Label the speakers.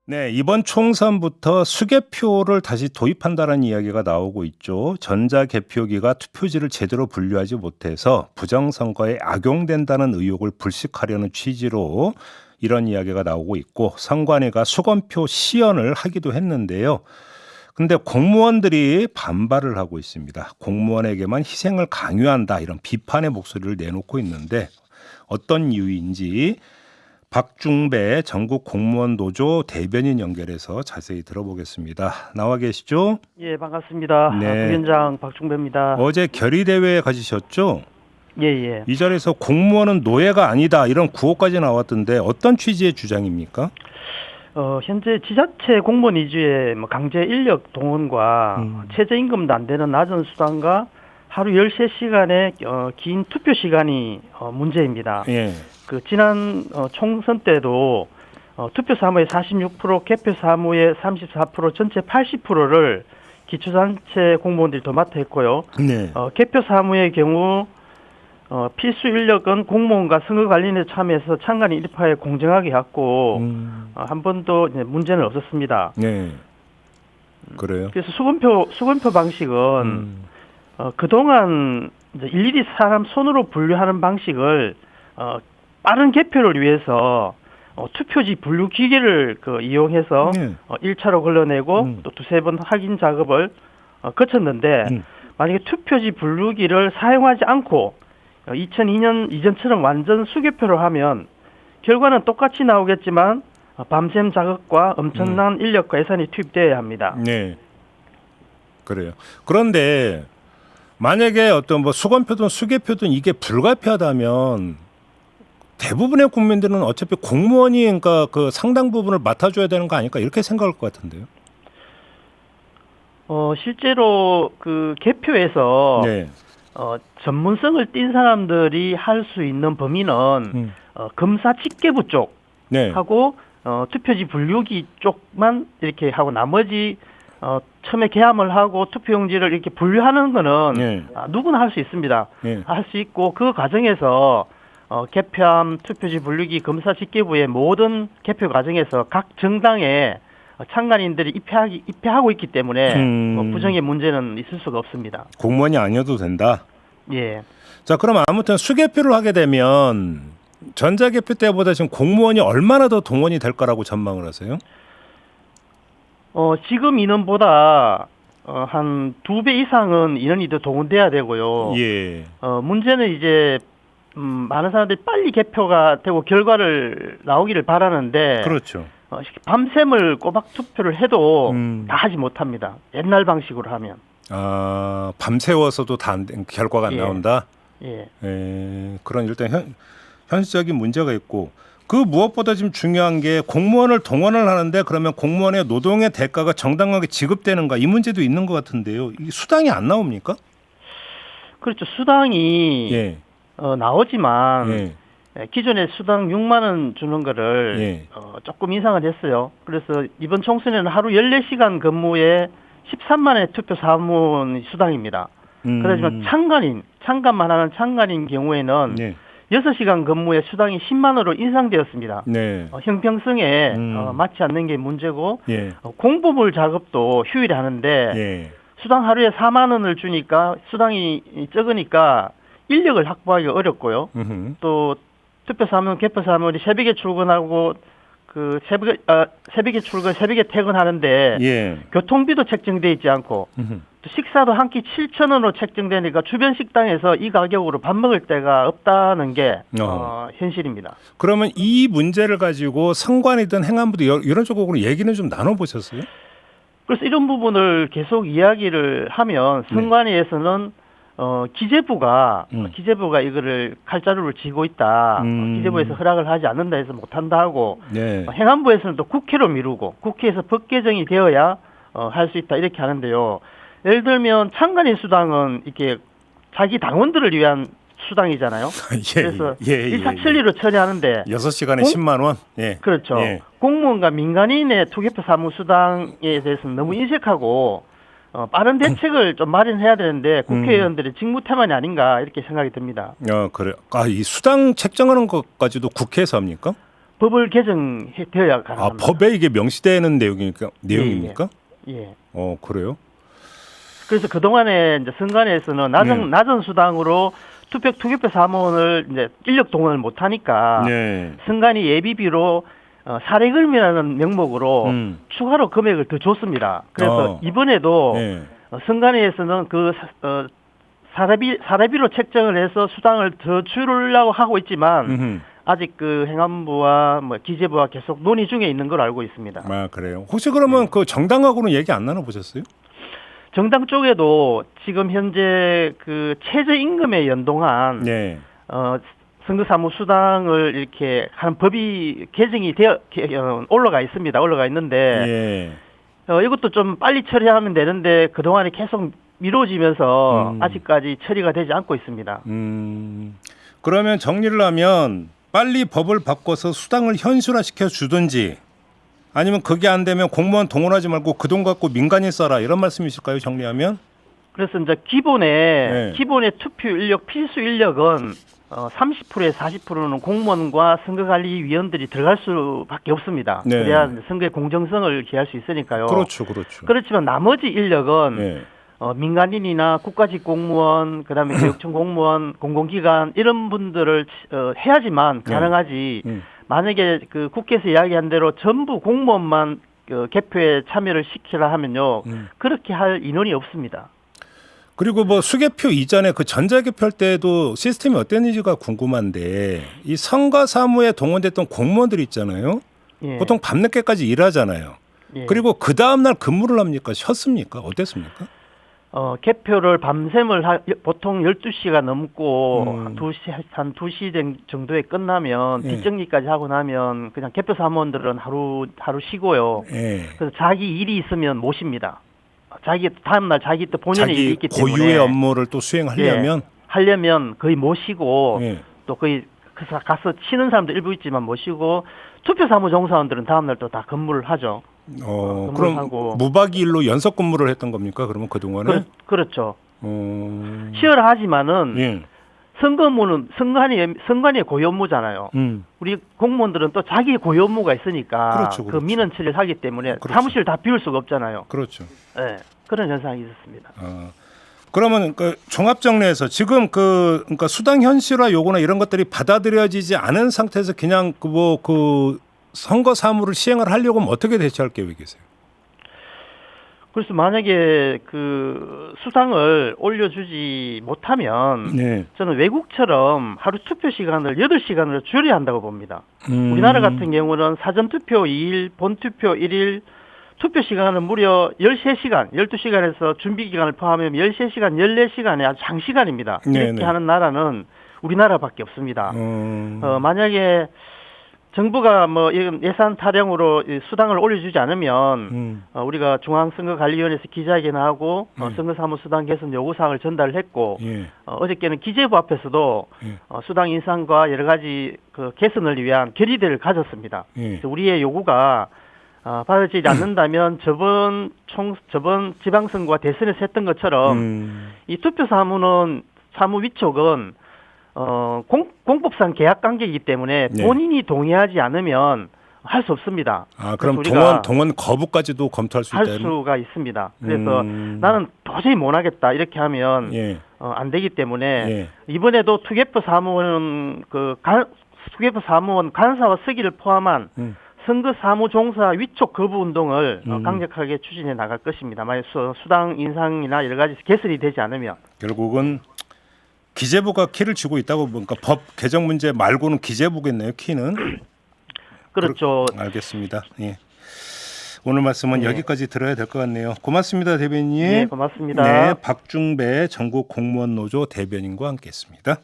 Speaker 1: 네, 이번 총선부터 수개표를 다시 도입한다는 이야기가 나오고 있죠. 전자개표기가 투표지를 제대로 분류하지 못해서 부정선거에 악용된다는 의혹을 불식하려는 취지로 이런 이야기가 나오고 있고 선관위가 수검표 시연을 하기도 했는데요. 근데 공무원들이 반발을 하고 있습니다. 공무원에게만 희생을 강요한다 이런 비판의 목소리를 내놓고 있는데 어떤 이유인지 박중배 전국 공무원 노조 대변인 연결해서 자세히 들어보겠습니다. 나와 계시죠?
Speaker 2: 예, 반갑습니다.
Speaker 1: 네.
Speaker 2: 부위원장 박중배입니다.
Speaker 1: 어제 결의대회에 가지셨죠?
Speaker 2: 예, 예.
Speaker 1: 이 자리에서 공무원은 노예가 아니다 이런 구호까지 나왔던데 어떤 취지의 주장입니까?
Speaker 2: 현재 지자체 공무원 위주의 강제 인력 동원과 최저임금도 안 되는 낮은 수당과 하루 13시간의 긴 투표 시간이 문제입니다.
Speaker 1: 예.
Speaker 2: 지난 총선 때도 투표 사무의 46%, 개표 사무의 34%, 전체 80%를 기초단체 공무원들이 도맡아 했고요.
Speaker 1: 네.
Speaker 2: 개표 사무의 경우 필수 인력은 공무원과 선거관리인에 참여해서 참관인 일파에 공정하게 했고 한 번도 이제 문제는 없었습니다.
Speaker 1: 네. 그래요.
Speaker 2: 그래서 수검표 방식은 그동안 이제 일일이 사람 손으로 분류하는 방식을 빠른 개표를 위해서 투표지 분류 기계를 이용해서 1차로 걸러내고 또 두세 번 확인 작업을 거쳤는데 만약에 투표지 분류기를 사용하지 않고 2002년 이전처럼 완전 수개표를 하면 결과는 똑같이 나오겠지만 밤샘 작업과 엄청난 인력과 예산이 투입되어야 합니다.
Speaker 1: 네. 그래요. 그런데 만약에 어떤 뭐 수검표든 수개표든 이게 불가피하다면 대부분의 국민들은 어차피 공무원이 그러니까 그 상당 부분을 맡아줘야 되는 거 아닐까 이렇게 생각할 것 같은데요.
Speaker 2: 실제로 개표에서
Speaker 1: 네.
Speaker 2: 전문성을 띈 사람들이 할 수 있는 범위는 검사 집계부 쪽
Speaker 1: 네.
Speaker 2: 하고 투표지 분류기 쪽만 이렇게 하고 나머지 처음에 개함을 하고 투표용지를 이렇게 분류하는 거는
Speaker 1: 네.
Speaker 2: 누구나 할 수 있습니다.
Speaker 1: 네.
Speaker 2: 할 수 있고 그 과정에서 개표함, 투표지 분류기, 검사 집계부의 모든 개표 과정에서 각 정당의 참관인들이 입회하고 있기 때문에 부정의 문제는 있을 수가 없습니다.
Speaker 1: 공무원이 아니어도 된다.
Speaker 2: 예.
Speaker 1: 자, 그럼 아무튼 수개표를 하게 되면 전자개표 때보다 지금 공무원이 얼마나 더 동원이 될 거라고 전망을 하세요?
Speaker 2: 지금 인원보다 한 2배 이상은 인원이 더 동원돼야 되고요.
Speaker 1: 예.
Speaker 2: 문제는 이제 많은 사람들이 빨리 개표가 되고 결과를 나오기를 바라는데
Speaker 1: 그렇죠.
Speaker 2: 밤샘을 꼬박 투표를 해도 다 하지 못합니다. 옛날 방식으로 하면.
Speaker 1: 아, 밤새워서도 다 결과가 안
Speaker 2: 예.
Speaker 1: 나온다?
Speaker 2: 예.
Speaker 1: 그런 일단 현실적인 문제가 있고 그 무엇보다 지금 중요한 게 공무원을 동원을 하는데 그러면 공무원의 노동의 대가가 정당하게 지급되는가 이 문제도 있는 것 같은데요. 이 수당이 안 나옵니까?
Speaker 2: 그렇죠. 수당이
Speaker 1: 예.
Speaker 2: 나오지만
Speaker 1: 예.
Speaker 2: 기존에 수당 6만 원 주는 거를
Speaker 1: 예.
Speaker 2: 조금 인상을 했어요. 그래서 이번 총선에는 하루 14시간 근무에 13만의 투표 사무원 수당입니다. 그렇지만 참관만 하는 참관인 경우에는
Speaker 1: 네.
Speaker 2: 6시간 근무에 수당이 10만 원으로 인상되었습니다.
Speaker 1: 네.
Speaker 2: 형평성에 맞지 않는 게 문제고
Speaker 1: 예.
Speaker 2: 공보물 작업도 휴일에 하는데
Speaker 1: 예.
Speaker 2: 수당 하루에 4만 원을 주니까 수당이 적으니까 인력을 확보하기가 어렵고요. 또 투표 사무원, 개표 사무원이 새벽에 출근하고 새벽에 출근, 새벽에 퇴근하는데
Speaker 1: 예.
Speaker 2: 교통비도 책정돼 있지 않고 또 식사도 한 끼 7,000원으로 책정되니까 주변 식당에서 이 가격으로 밥 먹을 데가 없다는 게 현실입니다.
Speaker 1: 그러면 이 문제를 가지고 선관이든 행안부도 이런 쪽으로 얘기는 좀 나눠보셨어요?
Speaker 2: 그래서 이런 부분을 계속 이야기를 하면 선관위에서는 기재부가 이거를 칼자루를 쥐고 있다. 기재부에서 허락을 하지 않는다 해서 못한다 하고
Speaker 1: 네.
Speaker 2: 행안부에서는 또 국회로 미루고 국회에서 법 개정이 되어야 할 수 있다 이렇게 하는데요. 예를 들면 참관인 수당은 이렇게 자기 당원들을 위한 수당이잖아요. 그래서 일사천리로 처리하는데
Speaker 1: 6시간에 10만 원. 예.
Speaker 2: 그렇죠.
Speaker 1: 예.
Speaker 2: 공무원과 민간인의 투개표 사무 수당에 대해서는 너무 인색하고 빠른 대책을 좀 마련해야 되는데 국회의원들의 직무태만이 아닌가 이렇게 생각이 듭니다.
Speaker 1: 그래요. 이 수당 책정하는 것까지도 국회에서 합니까?
Speaker 2: 법을 개정되어야 가능합니다.
Speaker 1: 법에 이게 명시되는 내용입니까?
Speaker 2: 예.
Speaker 1: 그래요?
Speaker 2: 그래서 그동안에 이제 선관위에서는 낮은 수당으로 투표 사무원을 이제 인력 동원을 못 하니까
Speaker 1: 네.
Speaker 2: 선관위 예비비로 사례금이라는 명목으로 추가로 금액을 더 줬습니다. 그래서 이번에도
Speaker 1: 네.
Speaker 2: 선관위에서는 그 사례비로 책정을 해서 수당을 더 주려고 하고 있지만 아직 그 행안부와 뭐 기재부와 계속 논의 중에 있는 걸 알고 있습니다.
Speaker 1: 아, 그래요. 혹시 그러면 그 정당하고는 얘기 안 나눠 보셨어요?
Speaker 2: 정당 쪽에도 지금 현재 그 최저임금에 연동한
Speaker 1: 네.
Speaker 2: 선거사무 수당을 이렇게 하는 법이 개정이 올라가 있습니다. 올라가 있는데 이것도 좀 빨리 처리하면 되는데 그동안에 계속 미뤄지면서 아직까지 처리가 되지 않고 있습니다.
Speaker 1: 그러면 정리를 하면 빨리 법을 바꿔서 수당을 현실화시켜 주든지 아니면 그게 안 되면 공무원 동원하지 말고 그 돈 갖고 민간인 써라 이런 말씀이실까요? 정리하면?
Speaker 2: 그래서 이제 기본의 투표 인력 필수 인력은 30%에 40%는 공무원과 선거관리위원들이 들어갈 수밖에 없습니다.
Speaker 1: 네.
Speaker 2: 그래야 선거의 공정성을 기할 수 있으니까요.
Speaker 1: 그렇죠.
Speaker 2: 그렇지만 나머지 인력은 민간인이나 국가직 공무원, 그다음에 교육청 공무원, 공공기관 이런 분들을 해야지만 가능하지. 만약에 그 국회에서 이야기한 대로 전부 공무원만 개표에 참여를 시키라 하면요, 그렇게 할 인원이 없습니다.
Speaker 1: 그리고 뭐 수개표 이전에 그 전자개표할 때도 시스템이 어땠는지가 궁금한데 이 선거 사무에 동원됐던 공무원들이 있잖아요. 보통 밤늦게까지 일하잖아요. 그리고 그 다음 날 근무를 합니까? 쉬었습니까? 어땠습니까?
Speaker 2: 개표를 밤샘을 보통 12시가 넘고 한 2시 정도에 끝나면 뒷정리까지 하고 나면 그냥 개표 사무원들은 하루 쉬고요. 그래서 자기 일이 있으면 모십니다. 다음날 자기 또 본연의 일이 있기 때문에
Speaker 1: 고유의 업무를 또 수행하려면
Speaker 2: 하려면 거의 모시고 또 거의 가서 쉬는 사람도 일부 있지만 모시고 투표 사무 종사원들은 다음날 또 다 근무를 하죠.
Speaker 1: 그럼
Speaker 2: 하고.
Speaker 1: 무박 일로 연속 근무를 했던 겁니까? 그러면 그동안에?
Speaker 2: 그렇죠. 쉬어라 하지만은 선거무는 선관위의 고유 업무잖아요. 우리 공무원들은 또 자기 고유 업무가 있으니까 그 민원 처리를 하기 때문에 사무실 다 비울 수가 없잖아요.
Speaker 1: 그렇죠.
Speaker 2: 네, 그런 현상이 있었습니다.
Speaker 1: 그러면 그 종합 정리해서 지금 그러니까 수당 현실화 요구나 이런 것들이 받아들여지지 않은 상태에서 그냥 그 선거 사무를 시행을 하려고 하면 어떻게 대처할 계획이세요?
Speaker 2: 그래서 만약에 그 수당을 올려주지 못하면 저는 외국처럼 하루 투표 시간을 8시간으로 줄여야 한다고 봅니다. 우리나라 같은 경우는 사전투표 2일, 본투표 1일, 투표 시간은 무려 13시간, 12시간에서 준비 기간을 포함하면 13시간, 14시간의 아주 장시간입니다. 이렇게 하는 나라는 우리나라밖에 없습니다. 만약에 정부가 뭐 예산 타령으로 수당을 올려주지 않으면 우리가 중앙선거관리위원회에서 기자회견하고 선거사무수당 개선 요구사항을 전달을 했고 어저께는 기재부 앞에서도 수당 인상과 여러 가지 그 개선을 위한 결의대를 가졌습니다. 우리의 요구가 받아지지 않는다면 저번 지방선거와 대선에서 했던 것처럼 이 투표사무는 사무 위촉은 공법상 계약 관계이기 때문에 본인이 동의하지 않으면 할 수 없습니다.
Speaker 1: 그럼 동원 거부까지도 검토할 수 있다.
Speaker 2: 할 수가 있습니다. 그래서 나는 도저히 못 하겠다 이렇게 하면 안 되기 때문에 이번에도 투개표 사무원 간사와 서기를 포함한 선거 사무 종사 위촉 거부 운동을 강력하게 추진해 나갈 것입니다. 만약 수당 인상이나 여러 가지 개선이 되지 않으면 결국은
Speaker 1: 기재부가 키를 쥐고 있다고 보니까 법 개정 문제 말고는 기재부겠네요. 키는.
Speaker 2: 그렇죠.
Speaker 1: 알겠습니다. 오늘 말씀은 여기까지 들어야 될 것 같네요. 고맙습니다, 대변인.
Speaker 2: 네, 고맙습니다.
Speaker 1: 박중배 전국 공무원 노조 대변인과 함께했습니다.